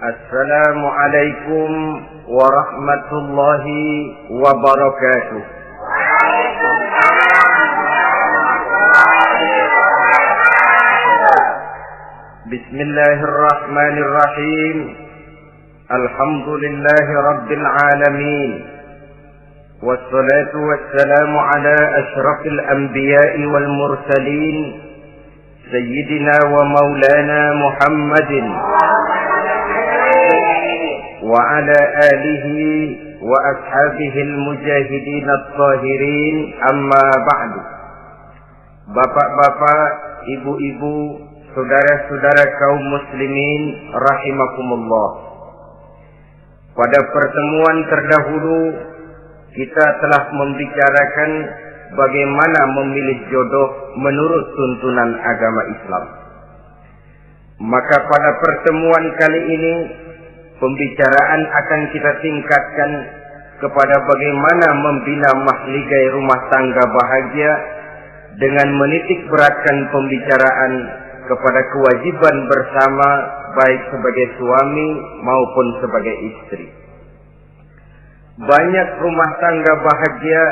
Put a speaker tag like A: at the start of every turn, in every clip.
A: Assalamualaikum warahmatullahi wabarakatuh. Bismillahirrahmanirrahim. Alhamdulillahi rabbil alamin. Wassalatu wassalamu ala asyrafil anbiya'i wal mursalin, Sayyidina wa maulana Muhammadin wa ala alihi wa ashabihil mujahidin at-tahirin, amma ba'du. Bapak-bapak, ibu-ibu, saudara-saudara kaum muslimin rahimakumullah. Pada pertemuan terdahulu kita telah membicarakan bagaimana memilih jodoh menurut tuntunan agama Islam. Maka pada pertemuan kali ini pembicaraan akan kita tingkatkan kepada bagaimana membina mahligai rumah tangga bahagia dengan menitik beratkan pembicaraan kepada kewajiban bersama baik sebagai suami maupun sebagai istri. Banyak rumah tangga bahagia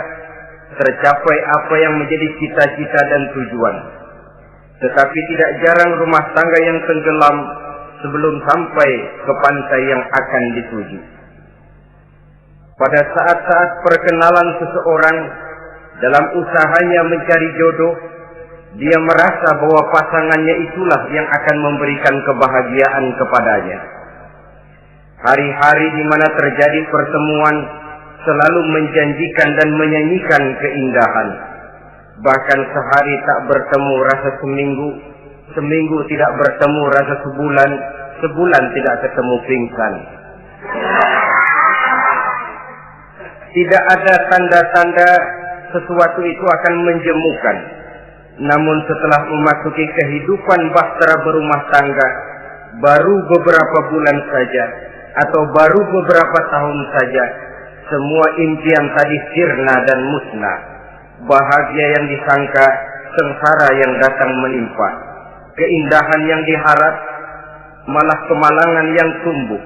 A: tercapai apa yang menjadi cita-cita dan tujuan. Tetapi tidak jarang rumah tangga yang tenggelam sebelum sampai ke pantai yang akan dituju. Pada saat-saat perkenalan seseorang dalam usahanya mencari jodoh, dia merasa bahwa pasangannya itulah yang akan memberikan kebahagiaan kepadanya. Hari-hari di mana terjadi pertemuan selalu menjanjikan dan menyanyikan keindahan. Bahkan sehari tak bertemu rasa seminggu, seminggu tidak bertemu rasa sebulan, sebulan tidak ketemu pingsan. Tidak ada tanda-tanda sesuatu itu akan menjemukan. Namun setelah memasuki kehidupan bahtera berumah tangga, baru beberapa bulan saja atau baru beberapa tahun saja, semua impian tadi sirna dan musnah. Bahagia yang disangka, sengsara yang datang menimpa. Keindahan yang diharap, malah kemalangan yang tumbuh.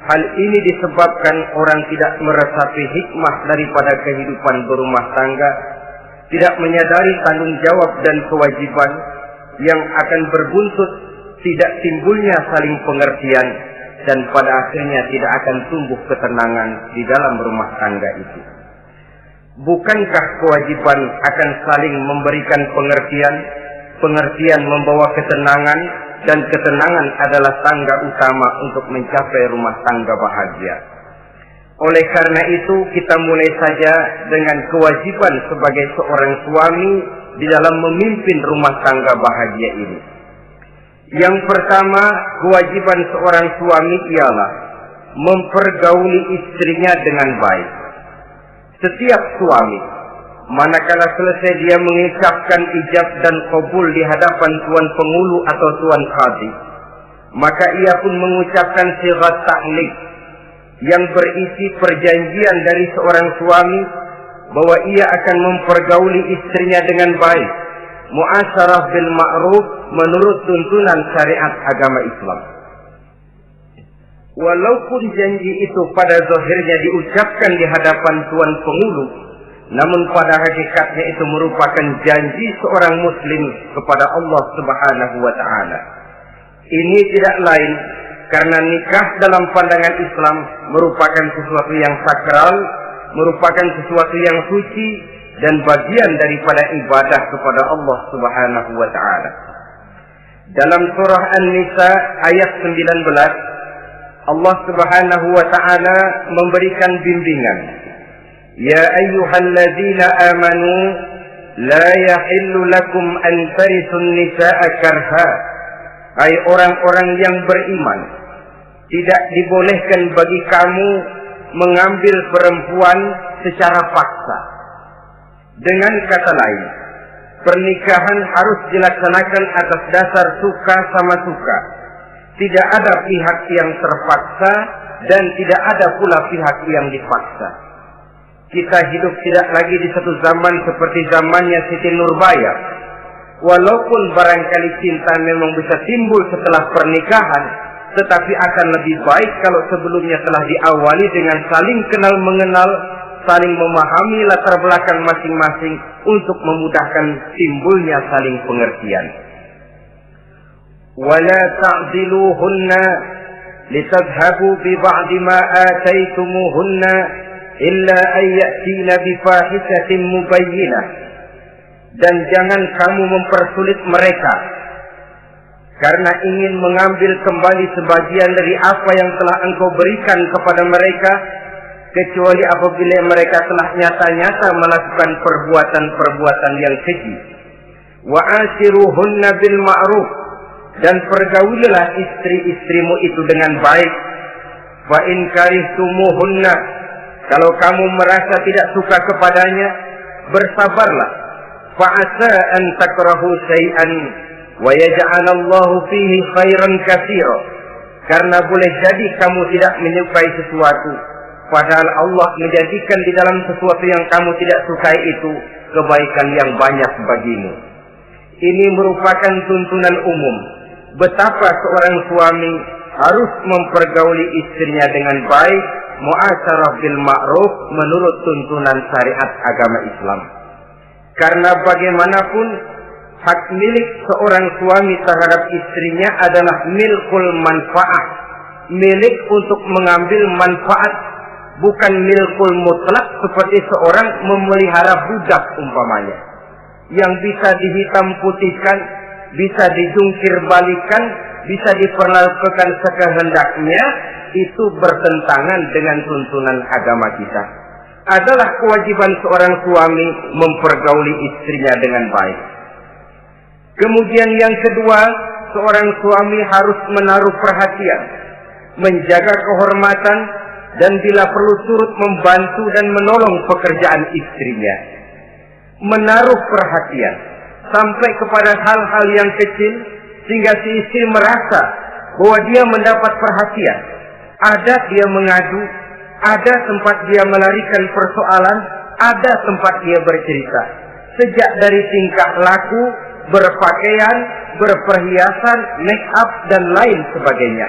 A: Hal ini disebabkan orang tidak meresapi hikmah daripada kehidupan berumah tangga, tidak menyadari tanggung jawab dan kewajiban yang akan berbuntut tidak timbulnya saling pengertian, dan pada akhirnya tidak akan tumbuh ketenangan di dalam rumah tangga itu. Bukankah kewajiban akan saling memberikan pengertian, pengertian membawa ketenangan, dan ketenangan adalah tangga utama untuk mencapai rumah tangga bahagia. Oleh karena itu kita mulai saja dengan kewajiban sebagai seorang suami di dalam memimpin rumah tangga bahagia ini. Yang pertama, kewajiban seorang suami ialah mempergauli istrinya dengan baik. Setiap suami, manakala selesai dia mengucapkan ijab dan qabul di hadapan tuan pengulu atau tuan qadhi, maka ia pun mengucapkan sighat ta'liq yang berisi perjanjian dari seorang suami bahwa ia akan mempergauli istrinya dengan baik, muasyarah bil ma'ruf menurut tuntunan syariat agama Islam. Walaupun janji itu pada zahirnya diucapkan di hadapan tuan pengulu, namun pada hakikatnya itu merupakan janji seorang muslim kepada Allah Subhanahu wa taala. Ini tidak lain karena nikah dalam pandangan Islam merupakan sesuatu yang sakral, merupakan sesuatu yang suci dan bagian daripada ibadah kepada Allah Subhanahu wa taala. Dalam surah An-Nisa ayat 19, Allah Subhanahu wa taala memberikan bimbingan. Ya ayyuhalladzina amanu la yahillu lakum an tarisun nisaa karha. Hai orang-orang yang beriman, tidak dibolehkan bagi kamu mengambil perempuan secara paksa. Dengan kata lain, pernikahan harus dilaksanakan atas dasar suka sama suka. Tidak ada pihak yang terpaksa dan tidak ada pula pihak yang dipaksa. Kita hidup tidak lagi di satu zaman seperti zamannya Siti Nurbaya. Walaupun barangkali cinta memang bisa timbul setelah pernikahan, tetapi akan lebih baik kalau sebelumnya telah diawali dengan saling kenal mengenal, saling memahami latar belakang masing-masing untuk memudahkan timbulnya saling pengertian. Wala ta'diluhunna litadhhabu bi ba'di ma ataitumuhunna illa an ya'tina bi fahishatin mubayyinah. Dan jangan kamu mempersulit mereka karena ingin mengambil kembali sebagian dari apa yang telah engkau berikan kepada mereka, kecuali apabila mereka telah nyata-nyata melakukan perbuatan-perbuatan yang keji. Wa ashiruhunna bil ma'ruf, dan pergaulilah istri-istrimu itu dengan baik. Fa in karihtumuhunna, kalau kamu merasa tidak suka kepadanya, bersabarlah. Fa asa an takrahu syai'an wa yaj'alallahu fihi khairan katsira, karena boleh jadi kamu tidak menyukai sesuatu, padahal Allah menjadikan di dalam sesuatu yang kamu tidak sukai itu kebaikan yang banyak bagimu. Ini merupakan tuntunan umum betapa seorang suami harus mempergauli istrinya dengan baik, mu'asyarah bil ma'ruf, menurut tuntunan syariat agama Islam. Karena bagaimanapun hak milik seorang suami terhadap istrinya adalah milkul manfaat, milik untuk mengambil manfaat, bukan milkul mutlak seperti seorang memelihara budak umpamanya, yang bisa dihitam putihkan, bisa dijungkir balikan, bisa diperlakukan sekehendaknya. Itu bertentangan dengan tuntunan agama kita. Adalah kewajiban seorang suami mempergauli istrinya dengan baik. Kemudian yang kedua, seorang suami harus menaruh perhatian, menjaga kehormatan, dan bila perlu turut membantu dan menolong pekerjaan istrinya. Menaruh perhatian sampai kepada hal-hal yang kecil, sehingga si istri merasa bahwa dia mendapat perhatian. Ada dia mengadu, ada tempat dia melarikan persoalan, ada tempat dia bercerita. Sejak dari tingkah laku, berpakaian, berperhiasan, make up, dan lain sebagainya.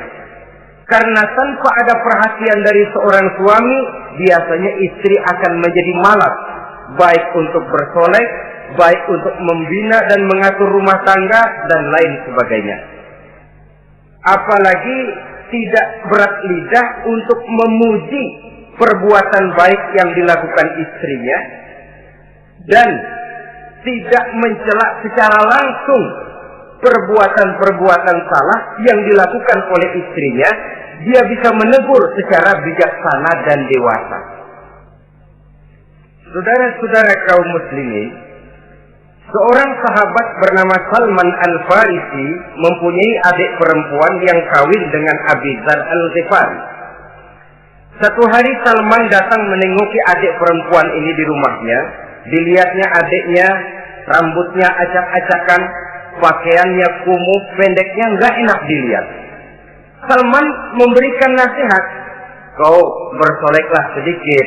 A: Karena tanpa ada perhatian dari seorang suami, biasanya istri akan menjadi malas, baik untuk bersolek, baik untuk membina dan mengatur rumah tangga, dan lain sebagainya. Apalagi tidak berat lidah untuk memuji perbuatan baik yang dilakukan istrinya, dan tidak mencela secara langsung perbuatan-perbuatan salah yang dilakukan oleh istrinya. Dia bisa menegur secara bijaksana dan dewasa. Saudara-saudara kaum muslimin, seorang sahabat bernama Salman Al-Farisi mempunyai adik perempuan yang kawin dengan Abi Dzar Al-Ghifari. Satu hari Salman datang menengoki adik perempuan ini di rumahnya. Dilihatnya adiknya, rambutnya acak-acakan, pakaiannya kumuh, pendeknya nggak enak dilihat. Salman memberikan nasihat, kau bersoleklah sedikit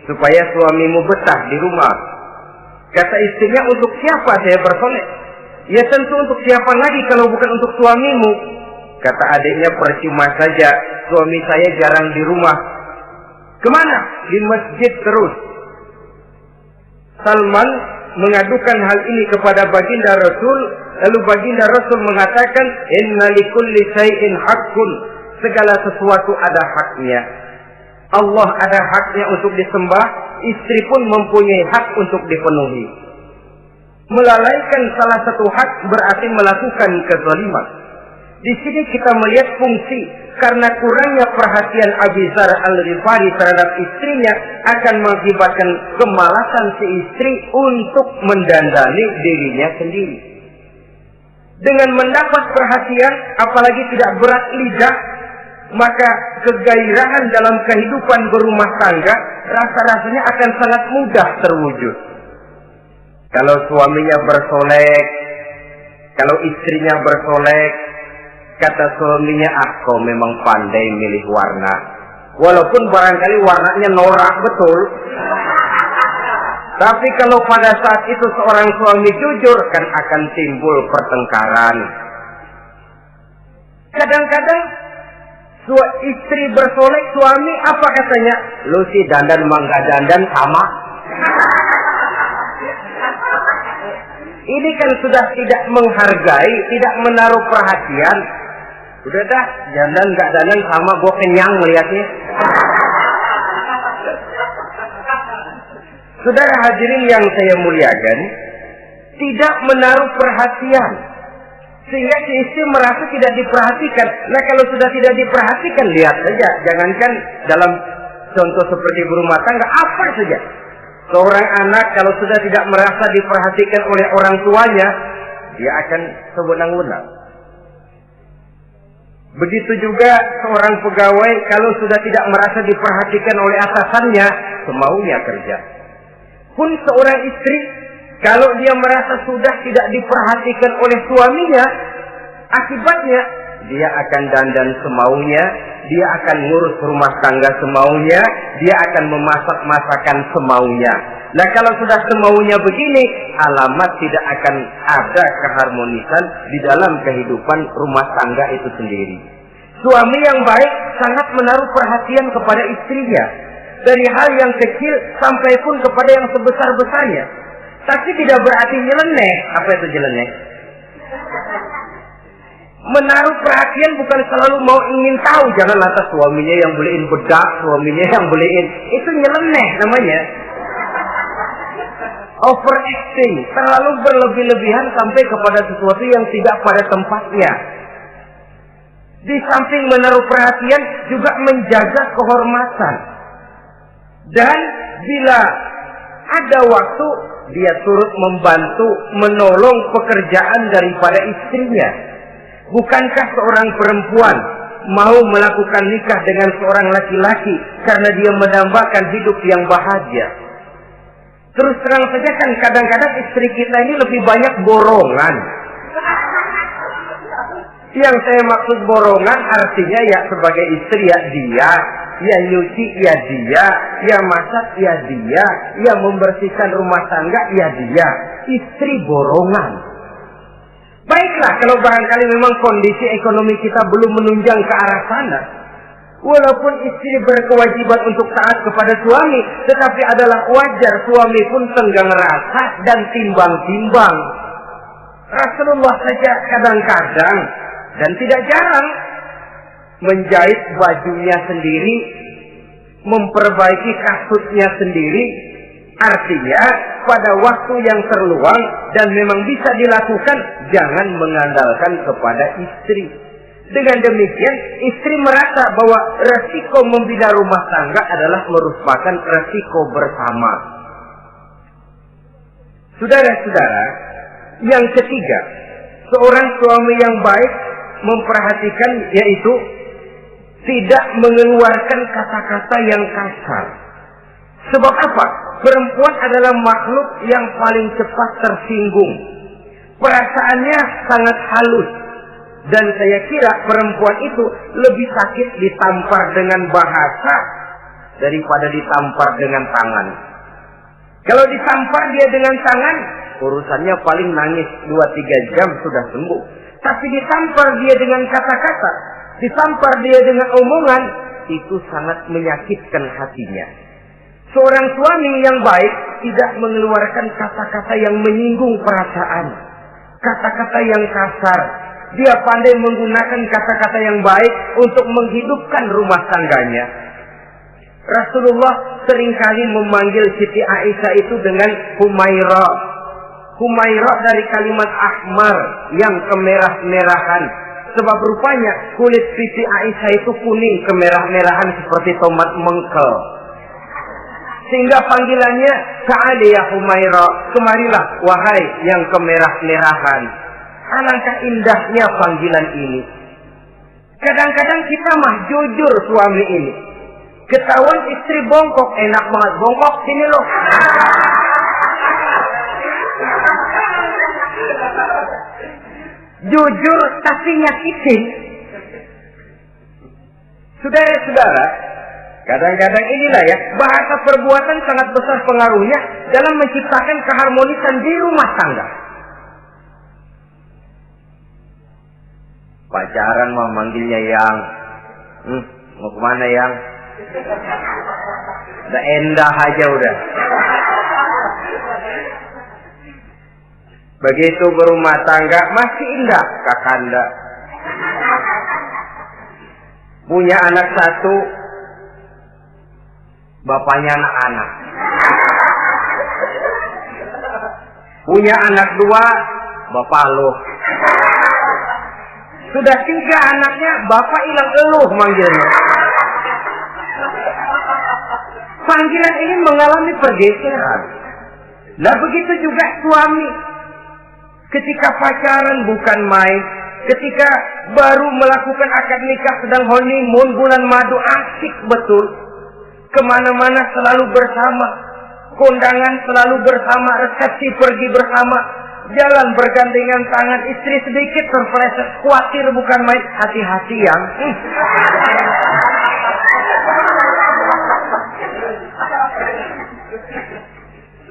A: supaya suamimu betah di rumah. Kata istrinya, untuk siapa saya bersolek? Ya tentu untuk siapa lagi kalau bukan untuk suamimu. Kata adiknya, percuma saja, suami saya jarang di rumah. Kemana? Di masjid terus. Salman mengadukan hal ini kepada baginda Rasul, lalu baginda Rasul mengatakan, inna likulli syai'in haqqun, segala sesuatu ada haknya. Allah ada haknya untuk disembah, istri pun mempunyai hak untuk dipenuhi. Melalaikan salah satu hak berarti melakukan kezaliman. Di sini kita melihat fungsi, karena kurangnya perhatian Abi Dzar Al-Ghifari terhadap istrinya akan mengakibatkan kemalasan si istri untuk mendandani dirinya sendiri. Dengan mendapat perhatian, apalagi tidak berat lidah, maka kegairahan dalam kehidupan berumah tangga rasa-rasanya akan sangat mudah terwujud. Kalau suaminya bersolek, kalau istrinya bersolek, kata suaminya, kau memang pandai milih warna. Walaupun barangkali warnanya norak betul. Tapi kalau pada saat itu seorang suami jujur, kan akan timbul pertengkaran. Kadang-kadang Istri bersolek, suami apa katanya? Lu sih dandan mangga dandan sama. Ini kan sudah tidak menghargai, tidak menaruh perhatian. Udah dah, dandan nggak dandan sama, gua kenyang melihatnya. Saudara hadirin yang saya muliakan, tidak menaruh perhatian, sehingga si istri merasa tidak diperhatikan. Nah kalau sudah tidak diperhatikan, lihat saja, jangankan dalam contoh seperti berumah tangga, apa saja. Seorang anak kalau sudah tidak merasa diperhatikan oleh orang tuanya, dia akan sewenang-wenang. Begitu juga seorang pegawai kalau sudah tidak merasa diperhatikan oleh atasannya, semaunya kerja. Pun seorang istri kalau dia merasa sudah tidak diperhatikan oleh suaminya, akibatnya dia akan dandan semaunya, dia akan ngurus rumah tangga semaunya, dia akan memasak masakan semaunya. Nah kalau sudah semaunya begini, alamat tidak akan ada keharmonisan di dalam kehidupan rumah tangga itu sendiri. Suami yang baik sangat menaruh perhatian kepada istrinya, dari hal yang kecil sampai pun kepada yang sebesar-besarnya. Tapi tidak berarti nyeleneh. Apa itu nyeleneh? Menaruh perhatian bukan selalu mau ingin tahu. Jangan lantas suaminya yang beliin bedak, suaminya yang beliin. Itu nyeleneh namanya. Overacting, terlalu berlebih-lebihan sampai kepada sesuatu yang tidak pada tempatnya. Di samping menaruh perhatian juga menjaga kehormatan. Dan bila ada waktu, dia turut membantu, menolong pekerjaan daripada istrinya. Bukankah seorang perempuan mau melakukan nikah dengan seorang laki-laki karena dia mendambakan hidup yang bahagia? Terus terang saja kan kadang-kadang istri kita ini lebih banyak borongan. Yang saya maksud borongan artinya ya sebagai istri ya dia, ya nyuci ya dia, ya masak ya dia, ya membersihkan rumah tangga ya dia. Istri borongan. Baiklah kalau barangkali memang kondisi ekonomi kita belum menunjang ke arah sana. Walaupun istri berkewajiban untuk taat kepada suami, tetapi adalah wajar suami pun tenggang rasa dan timbang-timbang. Rasulullah saja kadang-kadang dan tidak jarang menjahit bajunya sendiri, memperbaiki kasutnya sendiri. Artinya pada waktu yang terluang dan memang bisa dilakukan, jangan mengandalkan kepada istri. Dengan demikian istri merasa bahwa resiko membina rumah tangga adalah merupakan resiko bersama. Saudara-saudara, yang ketiga, seorang suami yang baik memperhatikan yaitu tidak mengeluarkan kata-kata yang kasar. Sebab apa? Perempuan adalah makhluk yang paling cepat tersinggung. Perasaannya sangat halus. Dan saya kira perempuan itu lebih sakit ditampar dengan bahasa daripada ditampar dengan tangan. Kalau ditampar dia dengan tangan, urusannya paling nangis 2-3 jam sudah sembuh. Tapi ditampar dia dengan kata-kata, ditampar dia dengan omongan, itu sangat menyakitkan hatinya. Seorang suami yang baik tidak mengeluarkan kata-kata yang menyinggung perasaan, kata-kata yang kasar. Dia pandai menggunakan kata-kata yang baik untuk menghidupkan rumah tangganya. Rasulullah seringkali memanggil Siti Aisyah itu dengan Humaira. Humaira dari kalimat ahmar yang kemerah-merahan. Sebab rupanya kulit Siti Aisyah itu kuning kemerah-merahan seperti tomat mengkel. Sehingga panggilannya Ta'ali ya Humaira, kemarilah wahai yang kemerah-merahan. Alangkah indahnya panggilan ini. Kadang-kadang kita mah jujur suami ini. Ketahuan istri bongkok, enak banget bongkok, sini loh. Jujur tapi nyakitin. Saudara-saudara, kadang-kadang inilah ya, bahasa perbuatan sangat besar pengaruhnya dalam menciptakan keharmonisan di rumah tangga. Pacaran mah manggilnya yang, Mau kemana yang? Udah endah aja udah. Begitu berumah tangga masih indah kakanda. Punya anak satu, bapaknya anak-anak. Punya anak dua, bapak lu. Sudah 3 anaknya, bapak hilang eluh manggilnya. Panggilan ini mengalami pergeseran. Nah begitu juga suami. Ketika pacaran bukan main. Ketika baru melakukan akad nikah sedang honeymoon bulan madu, asik betul. Kemana-mana selalu bersama. Kondangan selalu bersama. Resepsi pergi bersama. Jalan bergandengan tangan. Istri sedikit terpeleset. Khawatir bukan main. Hati-hati yang.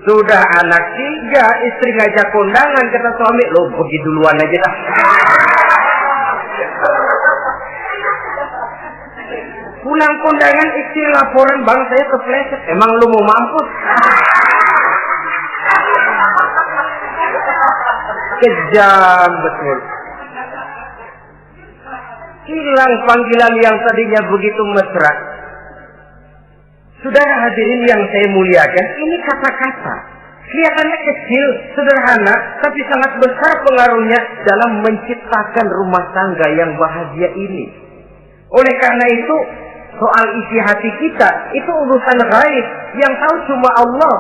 A: Sudah anak 3, istri ngajak kondangan, kata suami, lo pergi duluan aja dah. Pulang kondangan, istri laporan, bang saya kepleset. Emang lo mau mampus? Kejam betul. Hilang panggilan yang tadinya begitu mesra. Saudara hadirin yang saya muliakan, ini kata-kata. Kelihatannya kecil, sederhana, tapi sangat besar pengaruhnya dalam menciptakan rumah tangga yang bahagia ini. Oleh karena itu, soal isi hati kita, itu urusan gaib yang tahu cuma Allah.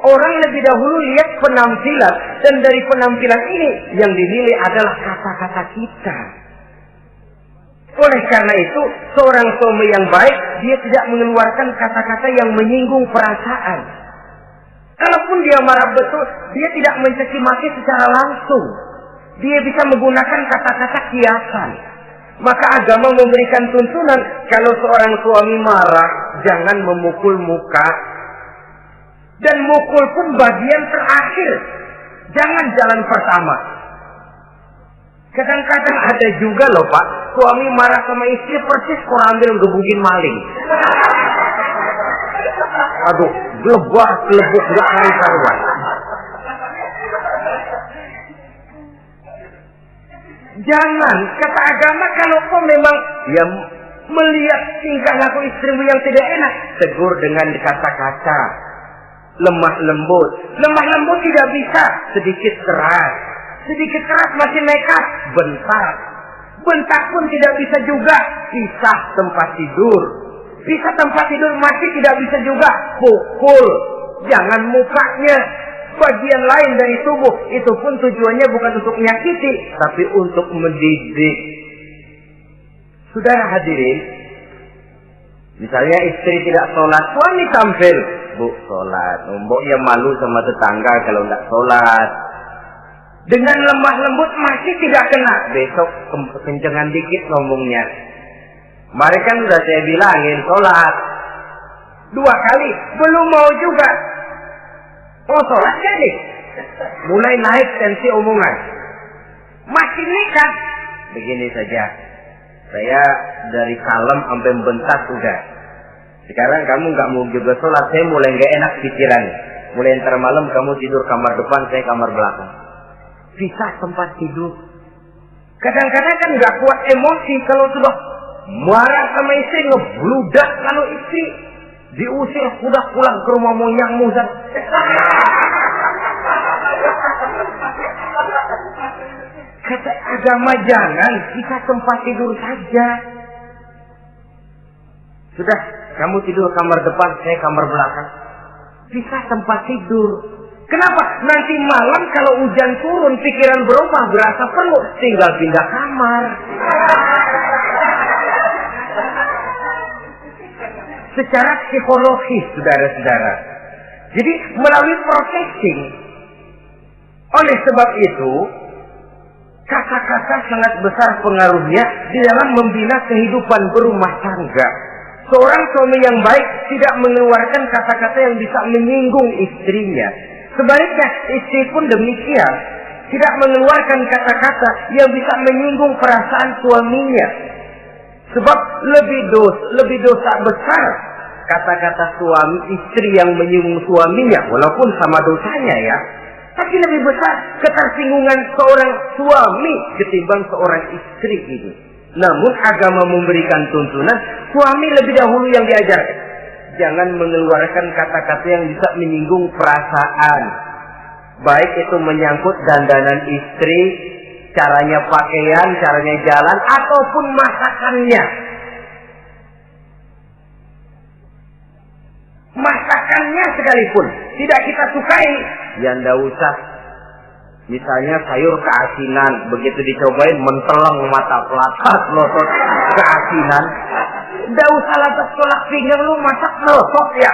A: Orang lebih dahulu lihat penampilan, dan dari penampilan ini yang dinilai adalah kata-kata kita. Oleh karena itu, seorang suami yang baik, dia tidak mengeluarkan kata-kata yang menyinggung perasaan. Kalaupun dia marah betul, dia tidak mencaci maki secara langsung. Dia bisa menggunakan kata-kata kiasan. Maka agama memberikan tuntunan, kalau seorang suami marah, jangan memukul muka. Dan mukul pun bagian terakhir. Jangan jalan pertama. Kadang-kadang ada juga loh Pak, suami marah sama istri persis korambil ngebukin maling. Aduh, gelebuk gak karuan. Jangan, kata agama, kalau kau memang ya melihat tingkah laku istrimu yang tidak enak, tegur dengan kata-kata lemah lembut. Lemah lembut tidak bisa, sedikit keras. Sedikit keras masih nekat, bentak. Bentak pun tidak bisa juga, pisah tempat tidur. Pisah tempat tidur masih tidak bisa juga, pukul. Jangan mukanya, bagian lain dari tubuh. Itu pun tujuannya bukan untuk menyakiti, tapi untuk mendidik. Saudara hadirin, misalnya istri tidak sholat, suami tampil, bu sholat. Mboknya malu sama tetangga kalau nggak sholat. Dengan lemah lembut masih tidak kena. Besok kencengan dikit ngomongnya. Mari kan udah saya bilangin sholat 2 kali, belum mau juga. Oh sholat jadi. Mulai naik tensi omongan. Masih nekat. Begini saja. Saya dari kalem sampai bentak udah. Sekarang kamu nggak mau juga sholat, saya mulai nggak enak pikiran. Mulai ntar malam kamu tidur kamar depan, saya kamar belakang. Pisah tempat tidur. Kadang-kadang kan nggak kuat emosi kalau sudah marah sama istri, ngebludak kalau istri diusir sudah pulang ke rumah moyangmu. Kata agama jangan, pisah tempat tidur saja. Sudah, kamu tidur kamar depan, saya kamar belakang. Pisah tempat tidur. Kenapa? Nanti malam kalau hujan turun, pikiran berubah, berasa perlu, tinggal pindah kamar. Secara psikologis, saudara-saudara. Jadi melalui processing. Oleh sebab itu, kata-kata sangat besar pengaruhnya di dalam membina kehidupan berumah tangga. Seorang suami yang baik tidak mengeluarkan kata-kata yang bisa menyinggung istrinya. Sebaliknya, istri pun demikian. Tidak mengeluarkan kata-kata yang bisa menyinggung perasaan suaminya. Sebab lebih dosa besar kata-kata suami istri yang menyinggung suaminya, walaupun sama dosanya ya, tapi lebih besar ketersinggungan seorang suami ketimbang seorang istri ini. Namun agama memberikan tuntunan suami lebih dahulu yang diajarkan. Jangan mengeluarkan kata-kata yang bisa menyinggung perasaan. Baik itu menyangkut dandanan istri, caranya pakaian, caranya jalan, ataupun masakannya. Masakannya sekalipun tidak kita sukai, ya ndak usah. Misalnya sayur keasinan, begitu dicobain menteleng mata pelatas, melotot keasinan. Ndak usah lantas tolak pinggang, lu masak melotot ya.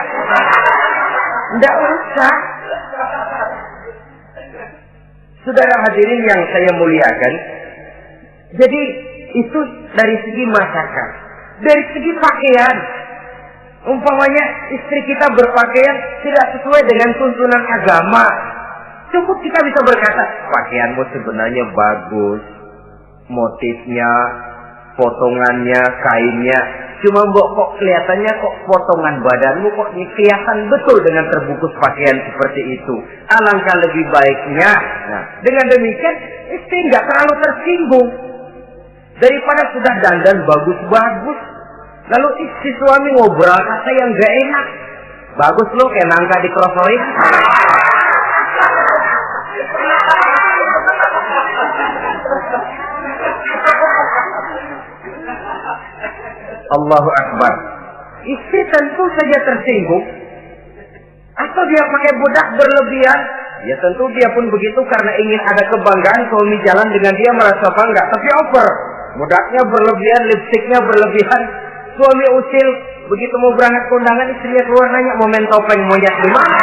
A: Ndak usah. Saudara hadirin yang saya muliakan, jadi itu dari segi masakan. Dari segi pakaian, umpamanya istri kita berpakaian tidak sesuai dengan tuntunan agama, cukup kita bisa berkata, pakaianmu sebenarnya bagus, motifnya, potongannya, kainnya, cuma mbok kok kelihatannya kok potongan badanmu kok kelihatan betul dengan terbungkus pakaian seperti itu. Alangkah lebih baiknya, nah dengan demikian istri nggak terlalu tersinggung daripada sudah dandan bagus-bagus. Lalu istri suami ngobrol kata yang gak enak. Bagus lo kayak nangka dikerosorin. Allahu Akbar. Istri tentu saja tersinggung. Atau dia pakai bedak berlebihan. Ya tentu dia pun begitu karena ingin ada kebanggaan suami jalan dengan dia merasa bangga. Tapi over. Bedaknya berlebihan, lipstiknya berlebihan. Suami usil, begitu mau berangkat kondangan istrinya keluar nanya mau main topeng monyet di mana?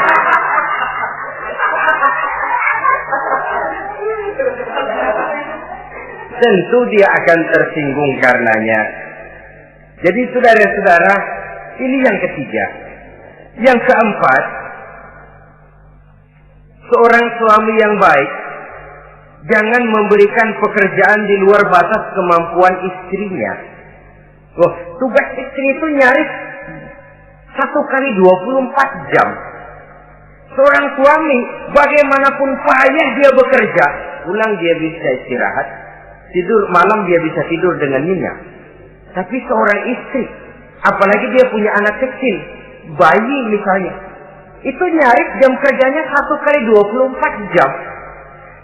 A: Tentu dia akan tersinggung karenanya. Jadi saudara-saudara, ini yang ketiga. Yang keempat, seorang suami yang baik jangan memberikan pekerjaan di luar batas kemampuan istrinya. Loh, tugas istri itu nyaris 1 kali 24 jam. Seorang suami, bagaimanapun payah dia bekerja, pulang dia bisa istirahat, tidur malam dia bisa tidur dengan nyenyak. Tapi seorang istri, apalagi dia punya anak kecil, bayi misalnya, itu nyaris jam kerjanya 1 kali 24 jam.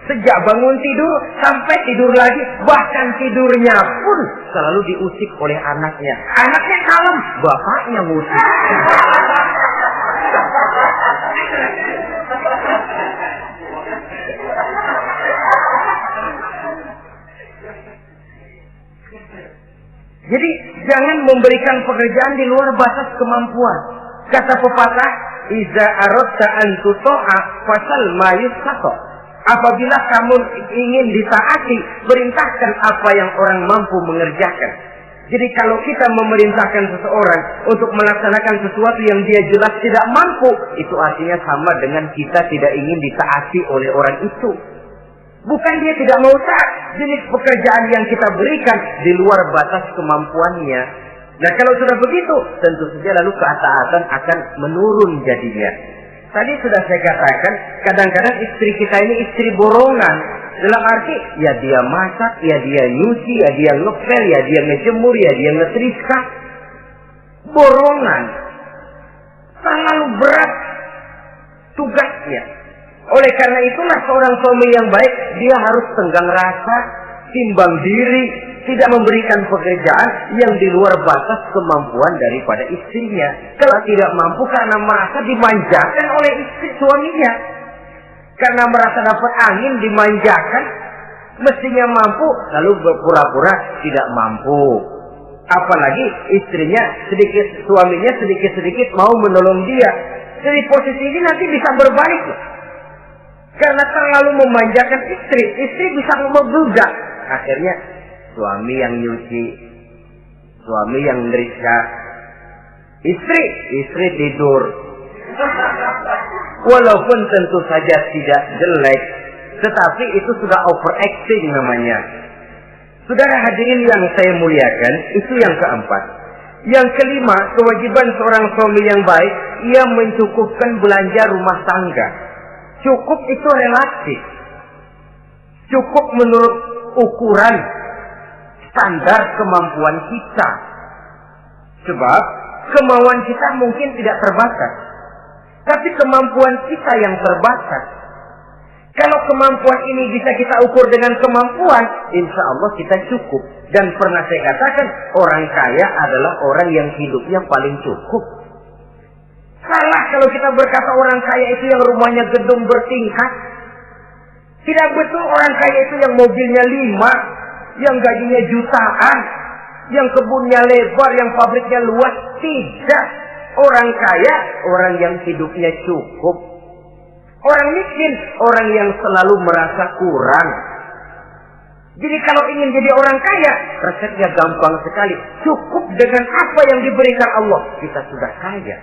A: Sejak bangun tidur sampai tidur lagi, bahkan tidurnya pun selalu diusik oleh anaknya. Anaknya kalem, bapaknya ngusik. Jadi jangan memberikan pekerjaan di luar batas kemampuan. Kata pepatah, "Iza aradta an tuta'a fasal ma yusaqa." Apabila kamu ingin ditaati, perintahkan apa yang orang mampu mengerjakan. Jadi kalau kita memerintahkan seseorang untuk melaksanakan sesuatu yang dia jelas tidak mampu, itu artinya sama dengan kita tidak ingin ditaati oleh orang itu. Bukan dia tidak mau taat, jenis pekerjaan yang kita berikan di luar batas kemampuannya. Nah kalau sudah begitu, tentu saja lalu ketaatan akan menurun jadinya. Tadi sudah saya katakan, kadang-kadang istri kita ini istri borongan. Dalam arti, ya dia masak, ya dia nyuci, ya dia ngepel, ya dia ngejemur, ya dia ngetriska. Borongan. Terlalu berat tugasnya. Oleh karena itulah seorang suami yang baik, dia harus tenggang rasa, timbang diri, tidak memberikan pekerjaan yang di luar batas kemampuan daripada istrinya. Kalau tidak mampu karena merasa dimanjakan oleh istri suaminya, karena merasa dapat angin dimanjakan, mestinya mampu, lalu berpura-pura tidak mampu. Apalagi istrinya suaminya sedikit-sedikit mau menolong dia. Jadi posisi ini nanti bisa berbalik. Karena terlalu memanjakan istri bisa membludak. Akhirnya suami yang nyuci, suami yang neriska, istri tidur. Walaupun tentu saja tidak jelek, tetapi itu sudah overacting namanya. Saudara hadirin yang saya muliakan, itu yang keempat. Yang kelima, kewajiban seorang suami yang baik, ia mencukupkan belanja rumah tangga. Cukup itu relatif. Cukup menurut ukuran standar kemampuan kita. Sebab kemauan kita mungkin tidak terbatas, tapi kemampuan kita yang terbatas. Kalau kemampuan ini bisa kita ukur dengan kemampuan, insya Allah kita cukup. Dan pernah saya katakan, orang kaya adalah orang yang hidupnya paling cukup. Salah kalau kita berkata orang kaya itu yang rumahnya gedung bertingkat. Tidak betul orang kaya itu yang mobilnya 5, yang gajinya jutaan, yang kebunnya lebar, yang pabriknya luas. Tidak. Orang kaya, orang yang hidupnya cukup. Orang miskin, orang yang selalu merasa kurang. Jadi kalau ingin jadi orang kaya, resepnya gampang sekali. Cukup dengan apa yang diberikan Allah, kita sudah kaya.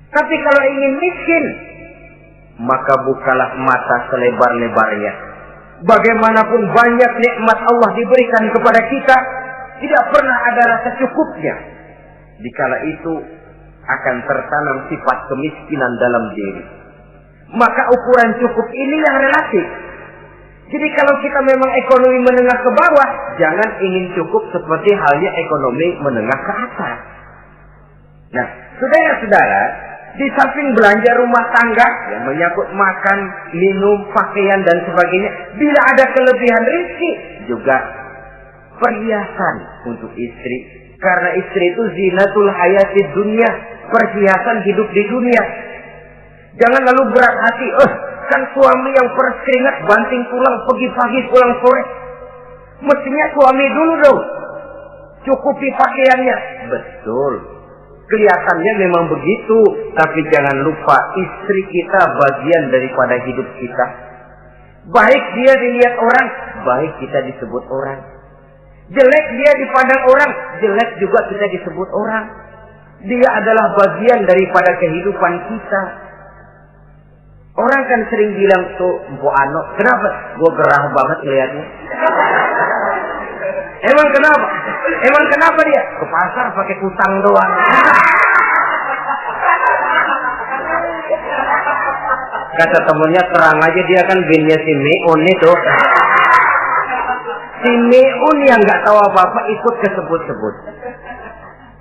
A: Tapi kalau ingin miskin, maka bukalah mata selebar-lebarnya. Bagaimanapun banyak nikmat Allah diberikan kepada kita, tidak pernah ada rasa cukupnya. Dikala itu akan tertanam sifat kemiskinan dalam diri. Maka ukuran cukup ini yang relatif. Jadi kalau kita memang ekonomi menengah ke bawah, jangan ingin cukup seperti halnya ekonomi menengah ke atas. Nah, saudara-saudara, di samping belanja rumah tangga yang menyangkut makan, minum, pakaian dan sebagainya, bila ada kelebihan rezeki, juga perhiasan untuk istri. Karena istri itu zinatul hayatid dunia, perhiasan hidup di dunia. Jangan lalu berat hati, kan suami yang peras keringat banting tulang pergi pagi pulang sore. Mestinya suami dulu dong cukupi pakaiannya. Betul, kelihatannya memang begitu, tapi jangan lupa istri kita bagian daripada hidup kita. Baik dia dilihat orang, baik kita disebut orang. Jelek dia dipandang orang, jelek juga kita disebut orang. Dia adalah bagian daripada kehidupan kita. Orang kan sering bilang tuh, Mpo Ano, kenapa? Gue gerah banget ngeliatnya. Emang kenapa? Emang kenapa dia? Ke pasar pakai kutang doang. Kata temennya, terang aja dia kan binnya si Meun itu. Si Meun yang nggak tahu apa-apa ikut kesebut-sebut.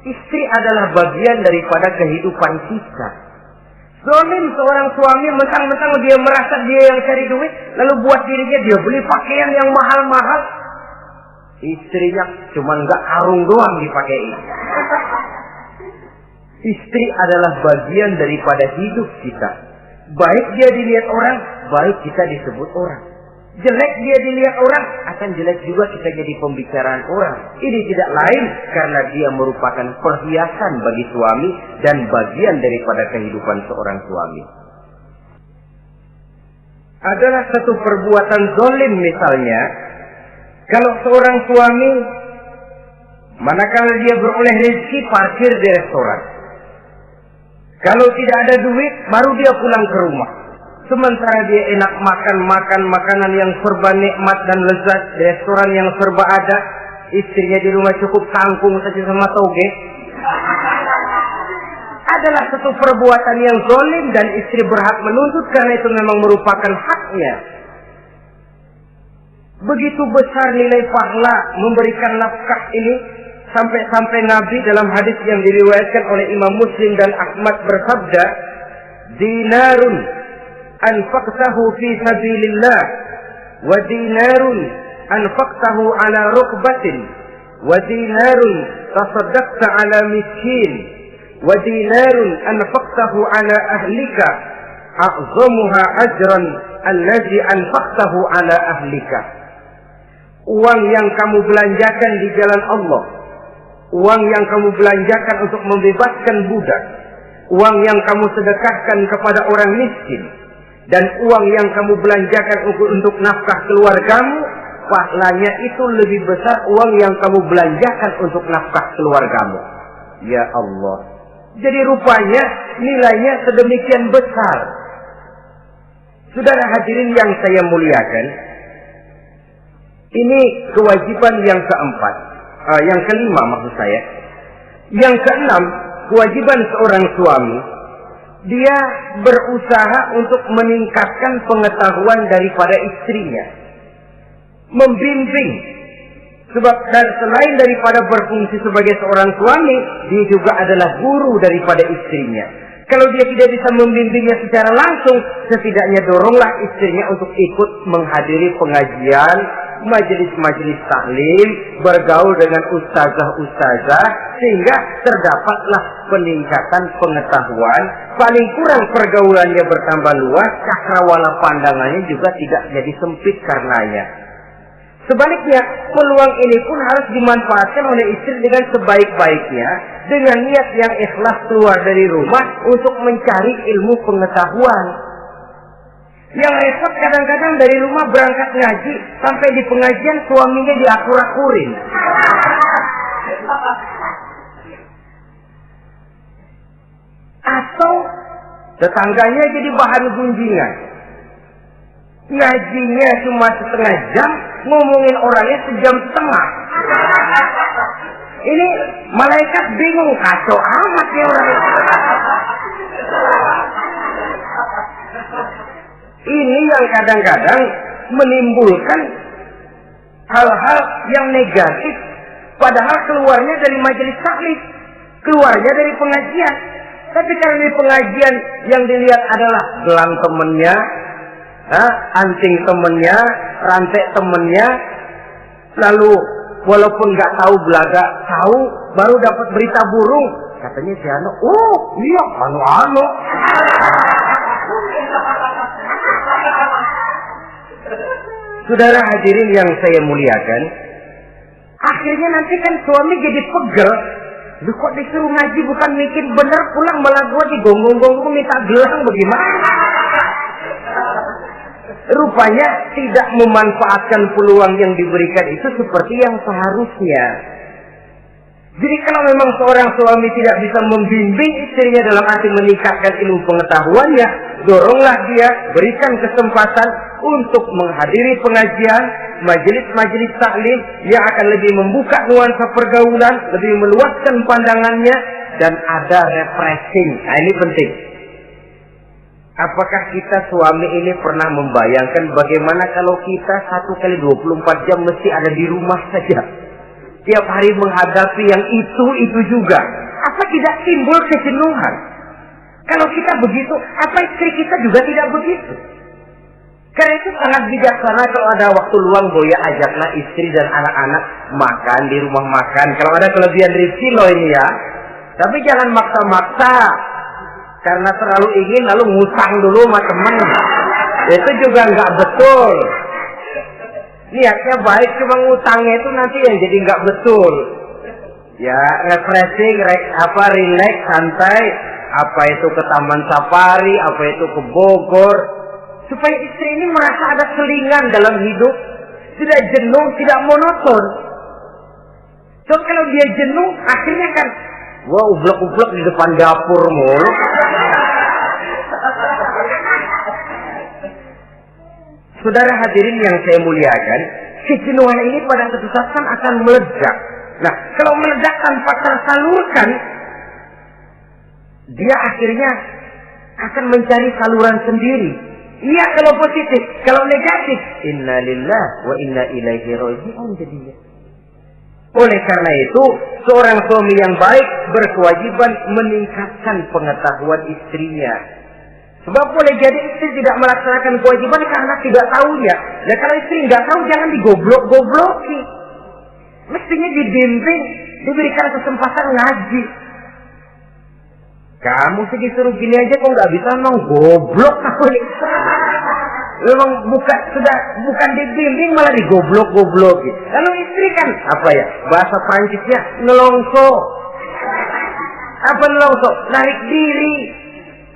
A: Istri adalah bagian daripada kehidupan kita. Zalim seorang suami mentang-mentang dia merasa dia yang cari duit, lalu buat dirinya dia beli pakaian yang mahal-mahal. Istrinya cuma nggak karung doang dipakai. Istri adalah bagian daripada hidup kita. Baik dia dilihat orang, baik kita disebut orang. Jelek dia dilihat orang, akan jelek juga kita jadi pembicaraan orang. Ini tidak lain karena dia merupakan perhiasan bagi suami dan bagian daripada kehidupan seorang suami. Adalah satu perbuatan zalim misalnya, kalau seorang suami manakala dia beroleh rezeki parkir di restoran. Kalau tidak ada duit, baru dia pulang ke rumah. Sementara dia enak makan makanan yang serba nikmat dan lezat, di restoran yang serba ada, istrinya di rumah cukup kangkung saja sama toge. Adalah satu perbuatan yang zalim dan istri berhak menuntut karena itu memang merupakan haknya. Begitu besar nilai pahala memberikan nafkah ini, sampai-sampai Nabi dalam hadis yang diriwayatkan oleh Imam Muslim dan Ahmad bersabda, dinarun anfaqtahu fi sabilillah wa dinarun anfaqtahu ala rukbatin wa dinarun tasaddaqta ala miskin wa dinarun anfaqtahu ala ahlika a'zamuha ajran allazi anfaqtahu ala ahlika. Uang yang kamu belanjakan di jalan Allah, uang yang kamu belanjakan untuk membebaskan budak, uang yang kamu sedekahkan kepada orang miskin, dan uang yang kamu belanjakan untuk nafkah keluargamu, pahalanya itu lebih besar uang yang kamu belanjakan untuk nafkah keluargamu. Ya Allah. Jadi rupanya nilainya sedemikian besar. Saudara hadirin yang saya muliakan, Ini kewajiban yang keempat. Yang kelima maksud saya. Yang keenam, kewajiban seorang suami, dia berusaha untuk meningkatkan pengetahuan daripada istrinya, membimbing. Sebab selain daripada berfungsi sebagai seorang suami, dia juga adalah guru daripada istrinya. Kalau dia tidak bisa membimbingnya secara langsung, setidaknya doronglah istrinya untuk ikut menghadiri pengajian, majelis-majelis taklim, bergaul dengan ustazah-ustazah, sehingga terdapatlah peningkatan pengetahuan. Paling kurang pergaulannya bertambah luas, cakrawala pandangannya juga tidak jadi sempit karenanya. Sebaliknya, peluang ini pun harus dimanfaatkan oleh istri dengan sebaik-baiknya, dengan niat yang ikhlas keluar dari rumah untuk mencari ilmu pengetahuan. Yang repot kadang-kadang dari rumah berangkat ngaji, sampai di pengajian suaminya diakur-akurin. Atau tetangganya jadi bahan gunjingan. Ngajinya cuma setengah jam, ngomongin orangnya sejam setengah. Ini malaikat bingung, kacau amat ya orang. Ini yang kadang-kadang menimbulkan hal-hal yang negatif, padahal keluarnya dari majelis taklim, keluarnya dari pengajian. Tapi karena di pengajian yang dilihat adalah gelang temennya, anting temennya, rantai temennya, lalu walaupun nggak tahu belaga, tahu baru dapat berita burung, katanya si Ano, oh iya anu. Saudara hadirin yang saya muliakan, akhirnya nanti kan suami jadi pegel. Lu kok disuruh ngaji bukan mikir bener, pulang malah gua digonggong-gonggong minta gelang, bagaimana? Rupanya tidak memanfaatkan peluang yang diberikan itu seperti yang seharusnya. Jadi kalau memang seorang suami tidak bisa membimbing istrinya dalam arti meningkatkan ilmu pengetahuannya, doronglah dia, berikan kesempatan untuk menghadiri pengajian, majelis-majelis taklim yang akan lebih membuka nuansa pergaulan, lebih meluaskan pandangannya, dan ada refreshing. Nah, ini penting. Apakah kita suami ini pernah membayangkan bagaimana kalau kita 1 kali 24 jam mesti ada di rumah saja? Tiap hari menghadapi yang itu juga. Apa tidak timbul kejenuhan? Kalau kita begitu, apa istri kita juga tidak begitu? Karena itu sangat bijaksana kalau ada waktu luang, Boya ajaklah istri dan anak-anak makan di rumah makan. Kalau ada kelebihan rezeki loh ini ya. Tapi jangan maksa-maksa. Karena terlalu ingin lalu ngutang dulu sama temen. Itu juga nggak betul. Niatnya baik, cuma ngutangnya itu nanti yang jadi nggak betul. Ya, refreshing, relax, santai. Apa itu ke Taman Safari, apa itu ke Bogor. Supaya istri ini merasa ada selingan dalam hidup. Tidak jenuh, tidak monoton. So kalau dia jenuh, akhirnya kan wah, ublek-ublek di depan dapur mulu. Saudara hadirin yang saya muliakan, kejenuhan ini pada suatu saat akan meledak. Nah, kalau meledak tanpa tersalurkan, dia akhirnya akan mencari saluran sendiri. Iya kalau positif, kalau negatif, inna lillahi wa inna ilaihi raji'un jadinya. Oleh karena itu, seorang suami yang baik berkewajiban meningkatkan pengetahuan istrinya. Sebab boleh jadi istri tidak melaksanakan kewajiban karena tidak tahunya. Dan kalau istri nggak tahu, jangan digoblok-gobloki. Mestinya dibimbing, diberikan kesempatan ngaji. Kamu sih disuruh gini aja kok nggak bisa, emang goblok aku nih. Memang bukan dibimbing malah digoblok-gobloki. Lalu istri kan apa ya? Bahasa Prancisnya nelongso. Apa nelongso? Narik diri.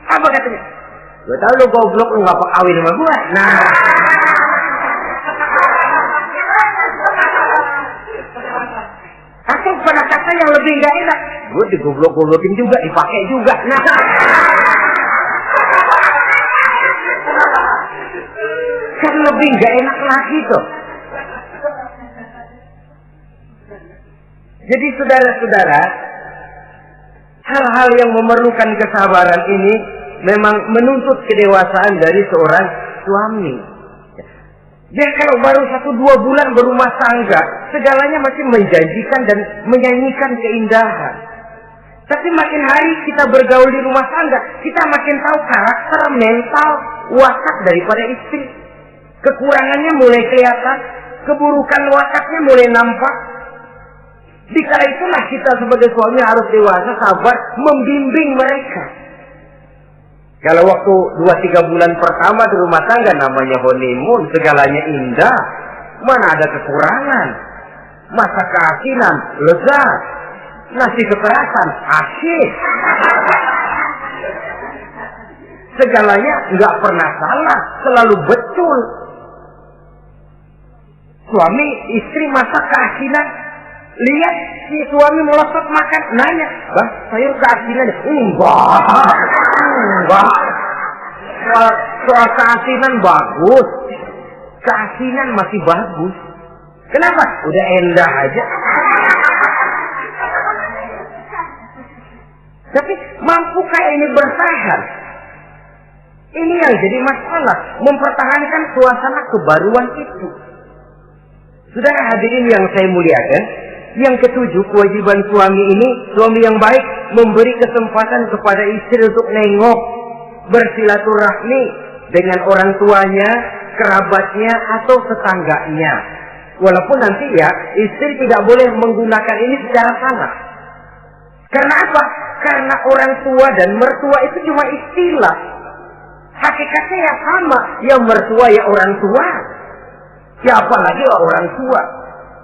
A: Apa katanya? Gue tahu lu goblok, lu gak kawin sama gue. Nah, atau pada kata yang lebih gak enak, gue digoblok-goblokin juga, dipakai juga. Nah, kan lebih gak enak lagi tuh. Jadi saudara-saudara, hal-hal yang memerlukan kesabaran ini memang menuntut kedewasaan dari seorang suami. Dia kalau baru 1-2 bulan berumah tangga, segalanya masih menjanjikan dan menyanyikan keindahan. Tapi makin hari kita bergaul di rumah tangga, kita makin tahu karakter, mental, watak daripada istri. Kekurangannya mulai kelihatan, keburukan wataknya mulai nampak. Dikala itulah kita sebagai suami harus dewasa, sabar, membimbing mereka. Kalau waktu 2-3 bulan pertama di rumah tangga namanya honeymoon, segalanya indah, mana ada kekurangan. Masa keasinan, lezat. Nasi kekerasan, asyik. Segalanya nggak pernah salah, selalu betul. Suami istri masak keasinan, lihat si suami melosot makan, nanya, "Bang, sayur keasinan?" Enggak. Soal keasinan bagus, keasinan masih bagus. Kenapa? Udah endah aja. Tapi mampukah ini bertahan? Ini yang jadi masalah, mempertahankan suasana kebaruan itu. Saudara hadirin yang saya muliakan, yang ketujuh, kewajiban suami ini, suami yang baik memberi kesempatan kepada istri untuk nengok, bersilaturahmi dengan orang tuanya, kerabatnya, atau tetangganya. Walaupun nanti ya, istri tidak boleh menggunakan ini secara salah. Karena apa? Karena orang tua dan mertua itu cuma istilah. Hakikatnya ya sama, ya mertua ya orang tua. Ya apalagi orang tua.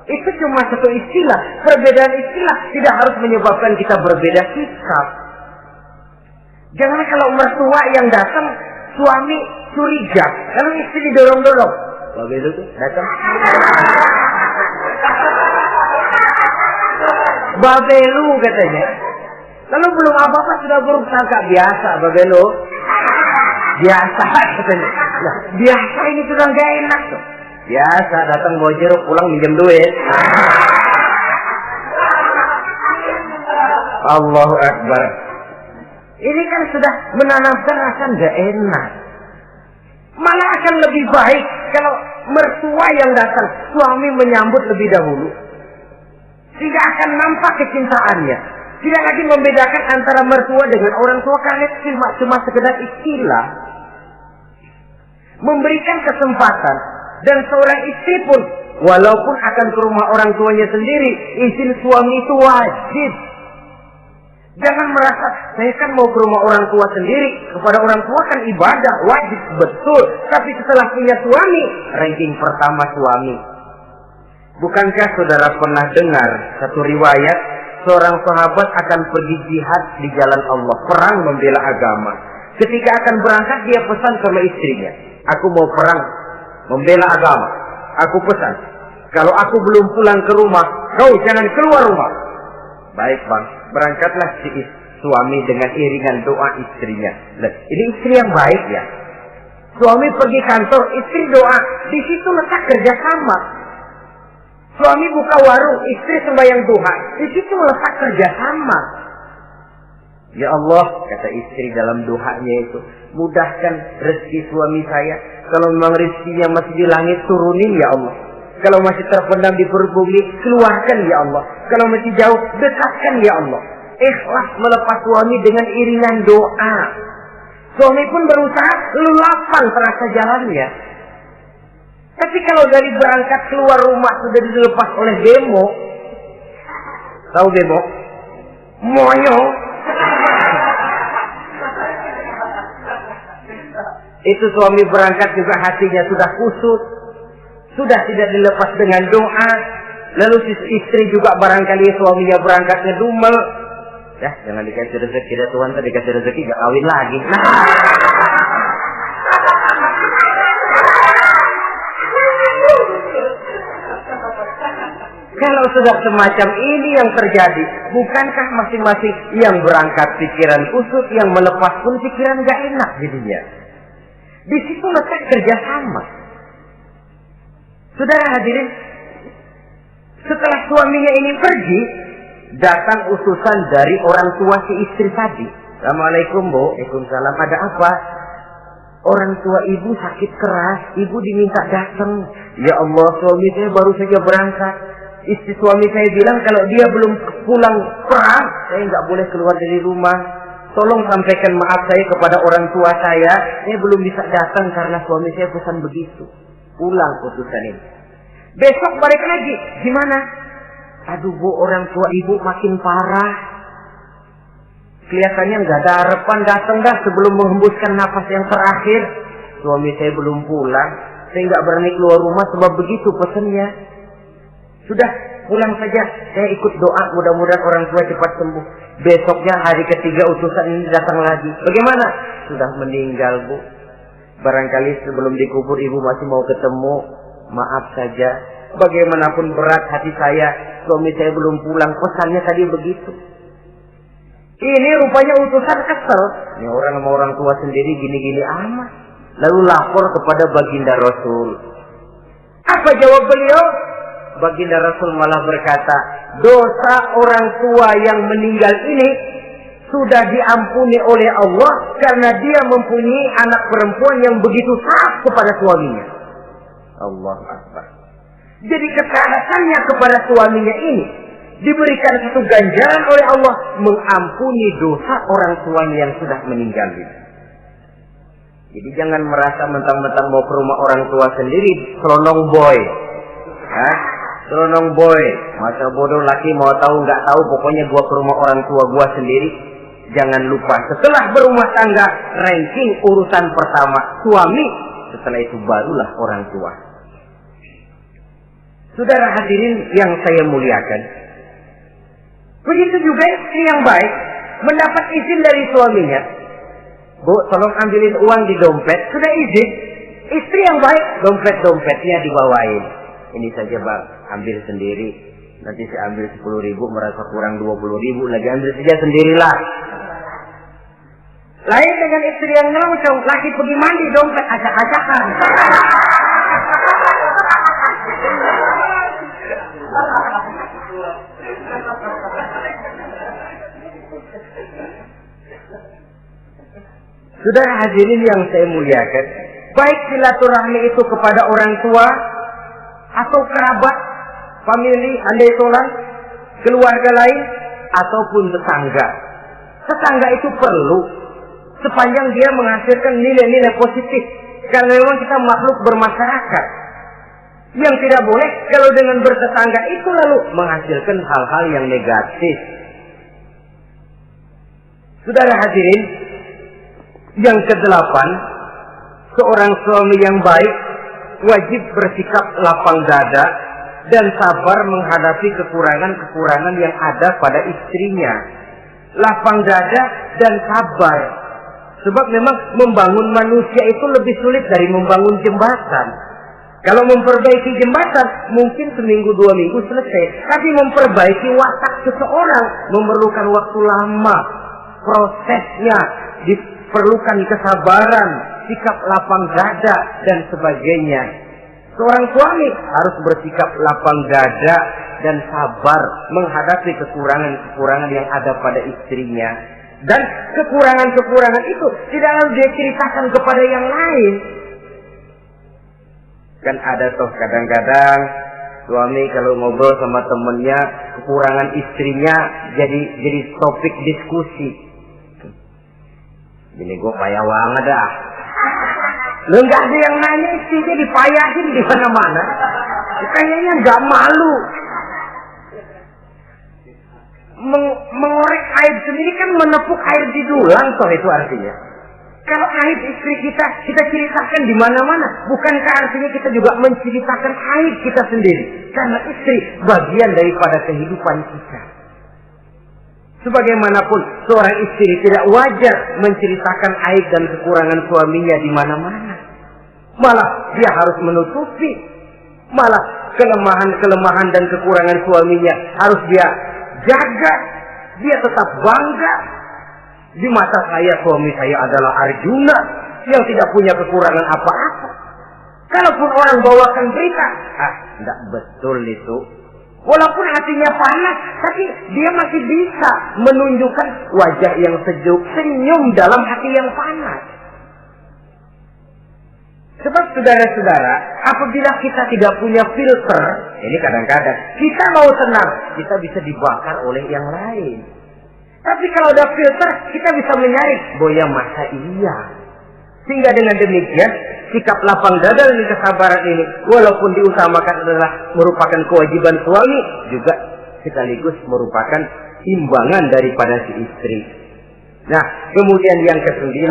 A: Itu cuma satu istilah. Perbedaan istilah tidak harus menyebabkan kita berbeda sikap. Jangan kalau mertua yang datang, suami curiga. Kalau istri didorong-dorong. Begitu tuh, datang. Babelu katanya. Lalu belum apa-apa sudah bersangka biasa babelu. Biasa katanya. Nah, biasa ini sudah gak enak tuh. Biasa datang bawa jeruk, pulang minjem duit. Allahu Akbar. Ini kan sudah menanamkan rasa gak enak. Malah akan lebih baik kalau mertua yang datang, suami menyambut lebih dahulu. Sehingga akan nampak kecintaannya. Tidak lagi membedakan antara mertua dengan orang tua, karena cuma sekedar istilah. Memberikan kesempatan. Dan seorang istri pun, walaupun akan ke rumah orang tuanya sendiri, izin suami itu wajib. Jangan merasa, saya kan mau ke rumah orang tua sendiri, kepada orang tua kan ibadah, wajib, betul. Tapi setelah punya suami, ranking pertama suami. Bukankah saudara pernah dengar satu riwayat, seorang sahabat akan pergi jihad di jalan Allah, perang membela agama. Ketika akan berangkat, dia pesan sama istrinya, "Aku mau perang membela agama. Aku pesan, kalau aku belum pulang ke rumah, kau jangan keluar rumah." Baik bang, berangkatlah si suami dengan iringan doa istrinya. Nah, ini istri yang baik ya. Suami pergi kantor, istri doa. Di situ letak kerjasama. Suami buka warung, istri sembahyang duha. Di situ letak kerjasama. Ya Allah, kata istri dalam doanya itu, mudahkan rezeki suami saya. Kalau memang rezekinya masih di langit, turunin ya Allah. Kalau masih terpendam di perut bumi, keluarkan ya Allah. Kalau masih jauh, dekatkan ya Allah. Ikhlas melepas suami dengan iringan doa. Suami pun berusaha lulapan terasa jalannya. Tapi kalau dari berangkat keluar rumah sudah dilepas oleh demo, tahu demo? Moyo. Itu suami berangkat juga hatinya sudah kusut, sudah tidak dilepas dengan doa. Lalu istri juga barangkali suaminya berangkatnya dumel. Ya, jangan dikasih rezeki ya Tuhan, tadi dikasih rezeki gak kawin lagi. Nah. Kalau sudah semacam ini yang terjadi, bukankah masing-masing yang berangkat pikiran kusut, yang melepas pun pikiran gak enak jadinya. Di situ letak kerjasama. Saudara hadirin, setelah suaminya ini pergi, datang utusan dari orang tua si istri tadi. Assalamualaikum Bu. Waalaikumsalam. Ada apa? Orang tua ibu sakit keras, ibu diminta datang. Ya Allah, suami saya baru saja berangkat. Istri suami saya bilang kalau dia belum pulang perang, saya nggak boleh keluar dari rumah. Tolong sampaikan maaf saya kepada orang tua saya belum bisa datang karena suami saya pesan begitu. Pulang utusan ini. Besok balik lagi, gimana? Aduh Bu, orang tua ibu makin parah. Kelihatannya nggak ada harapan datang dah sebelum menghembuskan nafas yang terakhir. Suami saya belum pulang, saya nggak berani keluar rumah sebab begitu pesannya. Sudah, pulang saja. Saya ikut doa, mudah-mudahan orang tua cepat sembuh. Besoknya hari ketiga utusan ini datang lagi. Bagaimana? Sudah meninggal Bu. Barangkali sebelum dikubur ibu masih mau ketemu. Maaf saja. Bagaimanapun berat hati saya, suami saya belum pulang. Pesannya tadi begitu. Ini rupanya utusan kesel. Ini orang sama orang tua sendiri gini-gini amat. Lalu lapor kepada baginda Rasul. Apa jawab beliau? Baginda Rasul malah berkata, dosa orang tua yang meninggal ini sudah diampuni oleh Allah karena dia mempunyai anak perempuan yang begitu taat kepada suaminya. Allah Akbar. Jadi ketaatannya kepada suaminya ini diberikan satu ganjaran oleh Allah mengampuni dosa orang tuanya yang sudah meninggal ini. Jadi jangan merasa mentang-mentang mau ke rumah orang tua sendiri selonong boy. Selonong boy, masa bodoh laki mau tahu nggak tahu, pokoknya gua ke rumah orang tua gua sendiri. Jangan lupa setelah berumah tangga, ranking urusan pertama suami, setelah itu barulah orang tua. Saudara hadirin yang saya muliakan, begitu juga istri yang baik mendapat izin dari suaminya. Bu, tolong ambilin uang di dompet. Sudah izin. Istri yang baik, dompet-dompetnya dibawain. Ini saja Bang, ambil sendiri. Nanti saya ambil 10.000, merasa kurang 20.000, lagi ambil saja sendirilah. Lain dengan istri yang ngelongcong, lagi pergi mandi, dompet acak-acakan. Saudara hadirin yang saya muliakan, baik silaturahmi itu kepada orang tua atau kerabat, famili, andai tolan, keluarga lain, ataupun tetangga. Tetangga itu perlu sepanjang dia menghasilkan nilai-nilai positif. Karena memang kita makhluk bermasyarakat. Yang tidak boleh kalau dengan bertetangga itu lalu menghasilkan hal-hal yang negatif. Saudara hadirin, yang kedelapan, seorang suami yang baik wajib bersikap lapang dada dan sabar menghadapi kekurangan-kekurangan yang ada pada istrinya. Lapang dada dan sabar. Sebab memang membangun manusia itu lebih sulit dari membangun jembatan. Kalau memperbaiki jembatan mungkin seminggu 2 minggu selesai. Tapi memperbaiki watak seseorang memerlukan waktu lama. Prosesnya diperlukan kesabaran, sikap lapang dada dan sebagainya. Seorang suami harus bersikap lapang dada dan sabar menghadapi kekurangan-kekurangan yang ada pada istrinya. Dan kekurangan-kekurangan itu tidak harus dia ceritakan kepada yang lain. Kan ada toh kadang-kadang suami kalau ngobrol sama temennya, kekurangan istrinya jadi topik diskusi. Gini gue payah banget dah. Lu nggak ada yang nanya, istrinya dipayahin di mana-mana. Kayaknya nggak malu. Mengorek aib sendiri kan menepuk air di dulang, toh itu artinya. Kalau aib istri kita ceritakan di mana-mana, bukankah artinya kita juga menceritakan aib kita sendiri? Karena istri bagian daripada kehidupan kita. Sebagaimanapun seorang istri tidak wajar menceritakan aib dan kekurangan suaminya di mana-mana. Malah dia harus menutupi. Malah kelemahan-kelemahan dan kekurangan suaminya harus dia jaga. Dia tetap bangga. Di mata saya suami saya adalah Arjuna yang tidak punya kekurangan apa-apa. Kalaupun orang bawakan berita, tidak betul itu. Walaupun hatinya panas, tapi dia masih bisa menunjukkan wajah yang sejuk, senyum dalam hati yang panas. Sebab saudara-saudara, apabila kita tidak punya filter, ini kadang-kadang kita mau tenang, kita bisa dibakar oleh yang lain. Tapi kalau ada filter, kita bisa menyaring, boya masa iya. Sehingga dengan demikian, sikap lapang dada dan kesabaran ini, walaupun diutamakan adalah merupakan kewajiban suami, juga sekaligus merupakan imbangan daripada si istri. Nah, kemudian yang ke-9,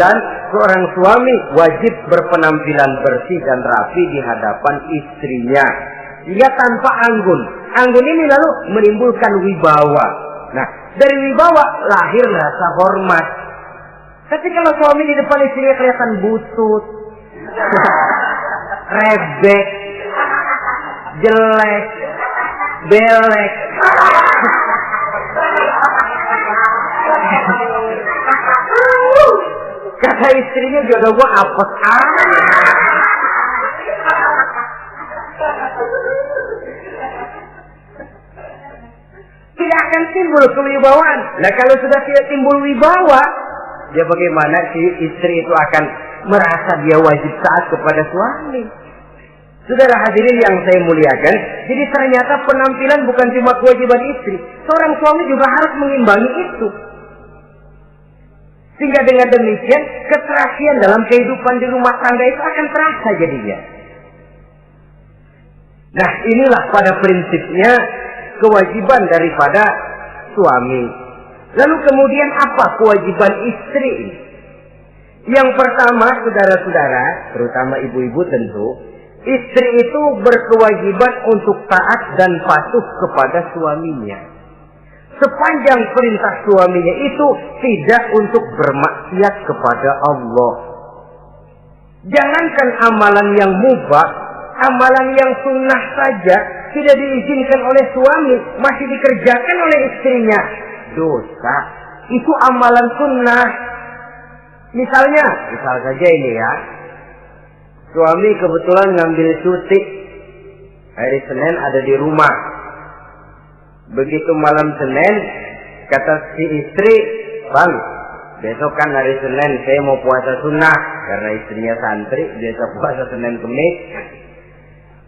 A: seorang suami wajib berpenampilan bersih dan rapi di hadapan istrinya. Dia tanpa anggun. Anggun ini lalu menimbulkan wibawa. Nah, dari wibawa lahir rasa hormat. Tapi kalau suami di depan istrinya kelihatan butut, rebek, jelek, belek, kata istrinya jodoh gua apes tidak akan timbul kewibawaan. Nah, kalau sudah tidak timbul wibawa, ya bagaimana si istri itu akan merasa dia wajib taat kepada suami. Saudara hadirin yang saya muliakan, jadi ternyata penampilan bukan cuma kewajiban istri, seorang suami juga harus mengimbangi itu. Sehingga dengan demikian keterasian dalam kehidupan di rumah tangga itu akan terasa jadinya. Nah, inilah pada prinsipnya kewajiban daripada suami. Lalu kemudian apa kewajiban istri ini? Yang pertama, saudara-saudara, terutama ibu-ibu tentu, istri itu berkewajiban untuk taat dan patuh kepada suaminya. Sepanjang perintah suaminya itu tidak untuk bermaksiat kepada Allah. Jangankan amalan yang mubah, amalan yang sunnah saja tidak diizinkan oleh suami, masih dikerjakan oleh istrinya. Dosa. Itu amalan sunnah. Misal saja ini ya. Suami kebetulan ngambil cuti. Hari Senin ada di rumah. Begitu malam Senin, kata si istri, "Bang, besok kan hari Senin, saya mau puasa sunnah." Karena istrinya santri, biasa puasa Senin Kemis.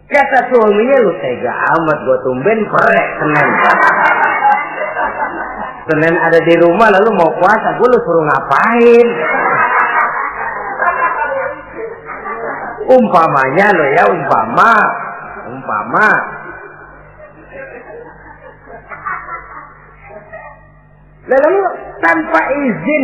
A: Kata suaminya, "Lu tega amat, gua tumben perek Senin. Senin ada di rumah lalu mau puasa, gua lu suruh ngapain?" Umpamanya lo ya, umpama. Lalu tanpa izin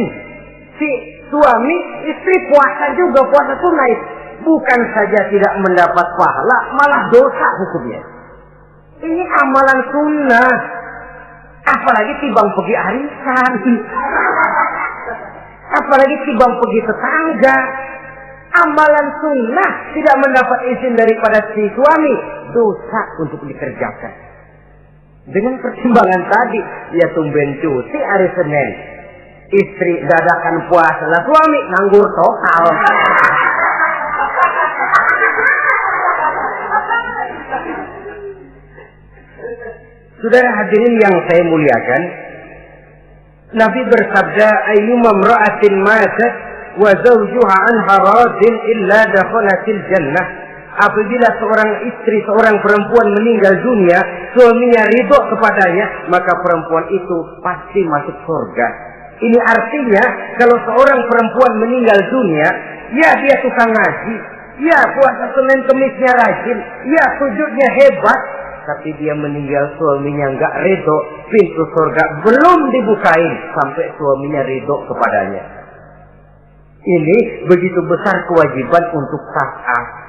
A: si suami, istri puasa juga, puasa sunnah. Bukan saja tidak mendapat pahala, malah dosa hukumnya. Ini amalan sunnah. Apalagi tibang pergi arisan. Apalagi tibang pergi tetangga. Amalan sunnah tidak mendapat izin daripada si suami, dosa untuk dikerjakan. Dengan pertimbangan tadi, ya tumben cuti hari Senin. Istri dadakan puasa, lah suami nganggur total. Saudara hadirin yang saya muliakan, Nabi bersabda, "Ayyuma imra'atin matat wa zawjuha anha radin illa dakhalatil jannah." Apabila seorang istri, seorang perempuan meninggal dunia, suaminya ridho kepadanya, maka perempuan itu pasti masuk surga. Ini artinya kalau seorang perempuan meninggal dunia, ya dia tukang ngaji, ya puasa Senin Kemisnya rajin, ya sujudnya hebat, tapi dia meninggal suaminya enggak ridho, pintu surga belum dibukain sampai suaminya ridho kepadanya. Ini begitu besar kewajiban untuk taat.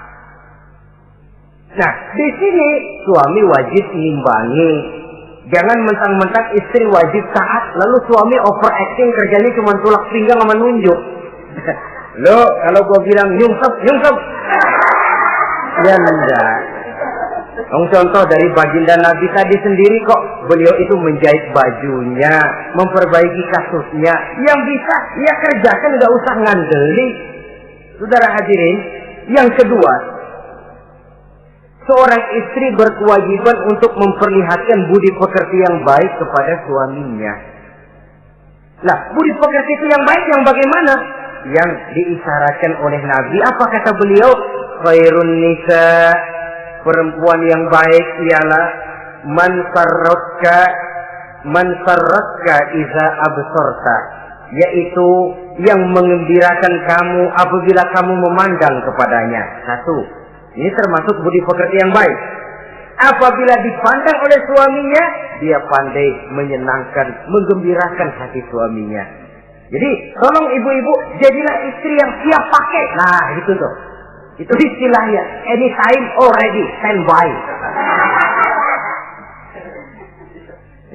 A: Nah, di sini suami wajib ngimbangi. Jangan mentang-mentang istri wajib taat, lalu suami overacting, kerjanya cuma tulak pinggang sama nunjuk. Lo, kalau gue bilang nyungsep. Ya enggak. Contoh dari baginda Nabi tadi sendiri kok, beliau itu menjahit bajunya, memperbaiki kasusnya. Yang bisa, ya kerjakan, nggak usah ngandeli. Saudara hadirin, yang kedua, Seorang istri berkewajiban untuk memperlihatkan budi pekerti yang baik kepada suaminya. Lah, budi pekerti itu yang baik yang bagaimana? Yang diisyaratkan oleh Nabi. Apa kata beliau? Khairun nisa, perempuan yang baik ialah man sarratka iza absorta, yaitu yang mengembirakan kamu apabila kamu memandang kepadanya. Satu, ini termasuk budi pekerti yang baik. Apabila dipandang oleh suaminya, dia pandai menyenangkan, menggembirakan hati suaminya. Jadi, tolong ibu-ibu, jadilah istri yang siap pakai. Nah, itu tuh. Itu istilahnya. Anytime already, standby.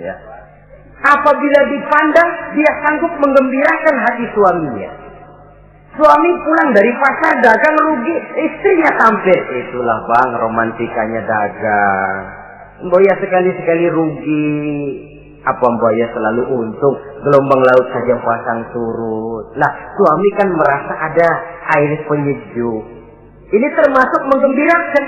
A: Ya. Apabila dipandang, dia sanggup menggembirakan hati suaminya. Suami pulang dari pasar dagang rugi, istrinya tampil. Itulah bang, romantikanya dagang. Mboya sekali-sekali rugi. Apa mboya selalu untung? Gelombang laut saja pasang surut. Lah, suami kan merasa ada air penyejuk. Ini termasuk menggembirakan.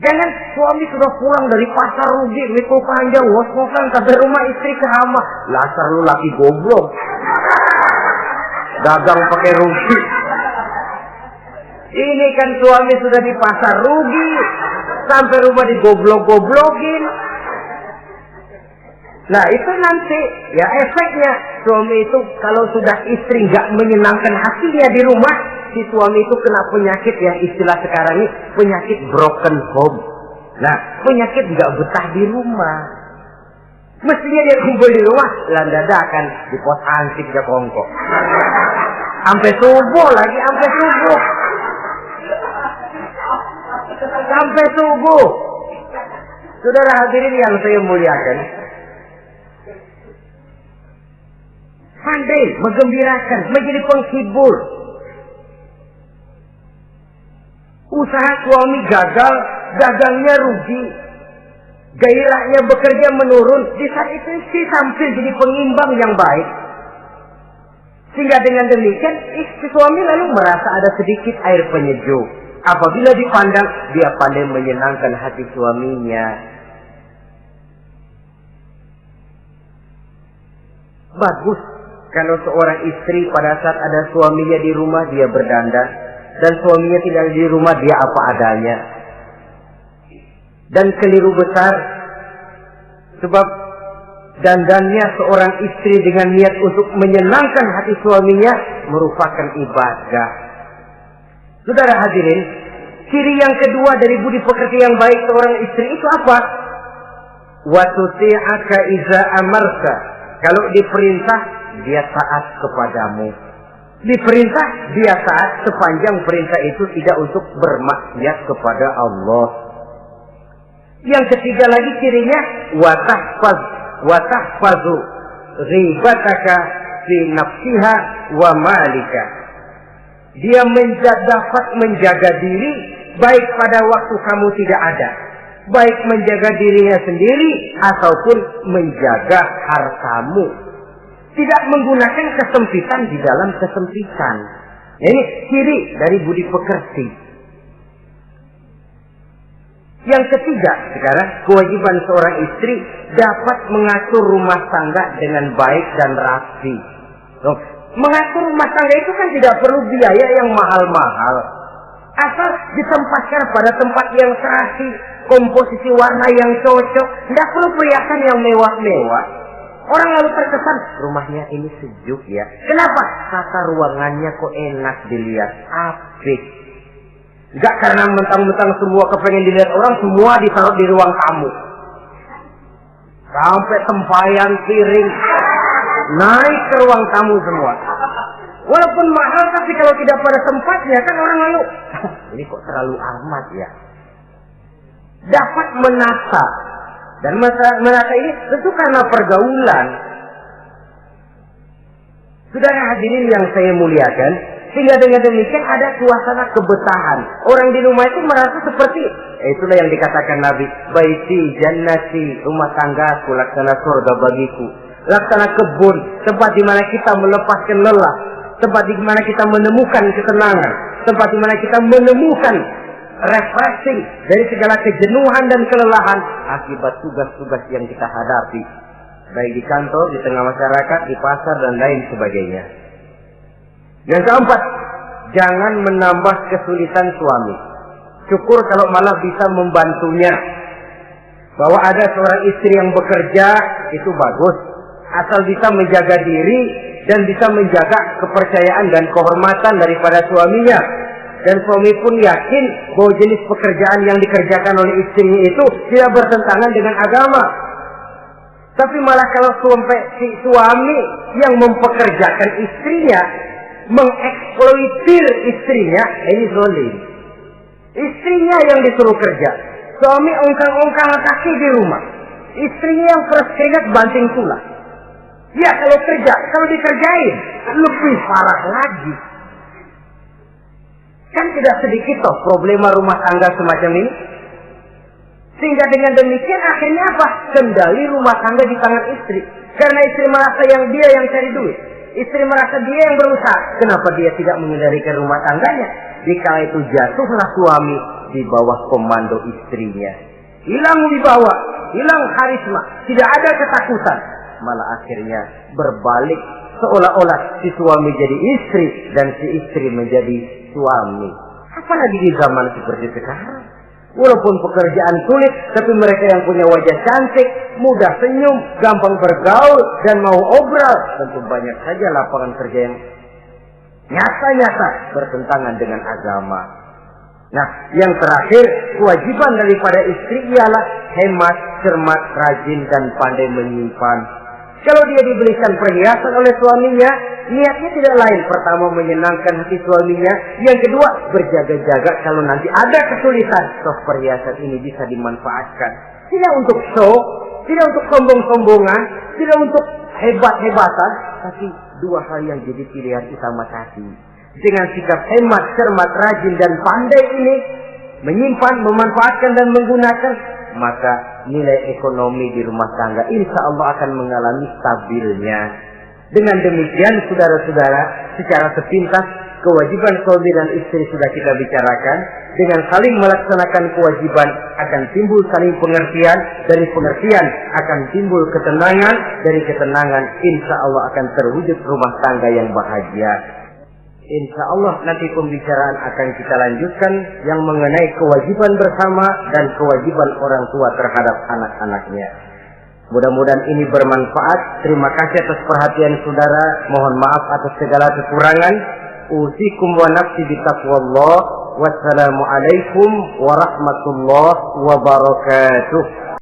A: Jangan suami sudah pulang dari pasar rugi, mikul panjang, ngos-ngosan sampai rumah istri ke hama. Lasar lu laki goblok. Dagang pakai rugi. Ini kan suami sudah di pasar rugi, sampai rumah digoblok-goblokin. Nah itu nanti ya efeknya, suami itu kalau sudah istri nggak menyenangkan hatinya di rumah, si suami itu kena penyakit yang istilah sekarang ini penyakit broken home. Nah penyakit nggak betah di rumah. Mestinya dia kumpul di rumah, dadakan di pos ansik ya kongkok. Sampai subuh lagi, sampai subuh. Sampai subuh. Saudara hadirin yang saya muliakan, pandai menggembirakan, menjadi penghibur. Usaha suami gagal, dagangnya rugi, gairahnya bekerja menurun. Di saat itu istri tampil jadi pengimbang yang baik. Sehingga dengan demikian istri suami lalu merasa ada sedikit air penyejuk. Apabila dipandang, dia pandai menyenangkan hati suaminya. Bagus kalau seorang istri pada saat ada suaminya di rumah dia berdandan, dan suaminya tidak di rumah dia apa adanya. Dan keliru besar, sebab dandannya seorang istri dengan niat untuk menyenangkan hati suaminya merupakan ibadah. Saudara hadirin, ciri yang kedua dari budi pekerti yang baik seorang istri itu apa? Wa tuti'aka iza amarta. Kalau diperintah, dia taat kepadamu. Diperintah, dia taat sepanjang perintah itu tidak untuk bermaksiat kepada Allah. Yang ketiga lagi cirinya, watahfazu ghibataka fi nafsiha wa malika. Dia dapat menjaga diri baik pada waktu kamu tidak ada, baik menjaga dirinya sendiri ataupun menjaga hartamu. Tidak menggunakan kesempitan di dalam kesempitan. Ini ciri dari budi pekerti. Yang ketiga sekarang, kewajiban seorang istri dapat mengatur rumah tangga dengan baik dan rapi. Mengatur rumah tangga itu kan tidak perlu biaya yang mahal-mahal. Asal ditempatkan pada tempat yang serasi, komposisi warna yang cocok, tidak perlu perhiasan yang mewah-mewah. Orang lalu terkesan, rumahnya ini sejuk ya. Kenapa? Tata ruangannya kok enak dilihat, apik. Enggak karena mentang-mentang semua kepengen dilihat orang, semua ditaruh di ruang tamu. Sampai tempayan piring naik ke ruang tamu semua. Walaupun mahal, tapi kalau tidak pada tempatnya kan orang lalu, ini kok terlalu amat ya. Dapat menata. Dan menata ini tentu karena pergaulan. Saudara hadirin yang saya muliakan, sehingga dengan demikian ada suasana kebetahan. Orang di rumah itu merasa seperti, itulah yang dikatakan Nabi, baiti jannati, rumah tanggaku laksana surga bagiku. Laksana kebun, tempat di mana kita melepaskan lelah, tempat di mana kita menemukan ketenangan, tempat di mana kita menemukan refreshing dari segala kejenuhan dan kelelahan akibat tugas-tugas yang kita hadapi, baik di kantor, di tengah masyarakat, di pasar, dan lain sebagainya. Yang keempat, jangan menambah kesulitan suami. Syukur kalau malah bisa membantunya. Bahwa ada seorang istri yang bekerja, itu bagus. Asal bisa menjaga diri dan bisa menjaga kepercayaan dan kehormatan daripada suaminya. Dan suami pun yakin bahwa jenis pekerjaan yang dikerjakan oleh istrinya itu tidak bertentangan dengan agama. Tapi malah kalau si suami yang mempekerjakan istrinya, mengeksploitir istrinya, ini zalim. Istrinya yang disuruh kerja, suami ongkang-ongkang kaki di rumah, istrinya yang peras keringat banting tulang. Ya kalau kerja, kalau dikerjain lebih parah lagi. Kan tidak sedikit toh problema rumah tangga semacam ini. Sehingga dengan demikian akhirnya apa? Kendali rumah tangga di tangan istri. Karena istri merasa dia yang cari duit. Istri merasa dia yang berusaha. Kenapa dia tidak mengendalikan rumah tangganya? Dikala itu jatuhlah suami di bawah komando istrinya. Hilang wibawa, hilang karisma, tidak ada ketakutan. Malah akhirnya berbalik seolah-olah si suami jadi istri dan si istri menjadi suami. Apalagi di zaman seperti sekarang. Walaupun pekerjaan sulit, tapi mereka yang punya wajah cantik, mudah senyum, gampang bergaul, dan mau obral. Tentu banyak saja lapangan kerja yang nyata-nyata bertentangan dengan agama. Nah, yang terakhir, kewajiban daripada istri ialah hemat, cermat, rajin, dan pandai menyimpan. Kalau dia dibelikan perhiasan oleh suaminya, niatnya tidak lain. Pertama, menyenangkan hati suaminya. Yang kedua, berjaga-jaga kalau nanti ada kesulitan, toh perhiasan ini bisa dimanfaatkan. Tidak untuk show, tidak untuk sombong-sombongan, tidak untuk hebat-hebatan, tapi dua hal yang jadi pilihan utama tadi. Dengan sikap hemat, cermat, rajin, dan pandai ini, menyimpan, memanfaatkan, dan menggunakan, maka nilai ekonomi di rumah tangga insya Allah akan mengalami stabilnya. Dengan demikian, saudara-saudara, secara sepintas kewajiban suami dan istri sudah kita bicarakan. Dengan saling melaksanakan kewajiban akan timbul saling pengertian, dari pengertian akan timbul ketenangan, dari ketenangan insya Allah akan terwujud rumah tangga yang bahagia. Insya Allah nanti pembicaraan akan kita lanjutkan yang mengenai kewajiban bersama dan kewajiban orang tua terhadap anak-anaknya. Mudah-mudahan ini bermanfaat. Terima kasih atas perhatian saudara. Mohon maaf atas segala kekurangan. Usikum wa nafsi bitaqwallah. Wassalamualaikum warahmatullahi wabarakatuh.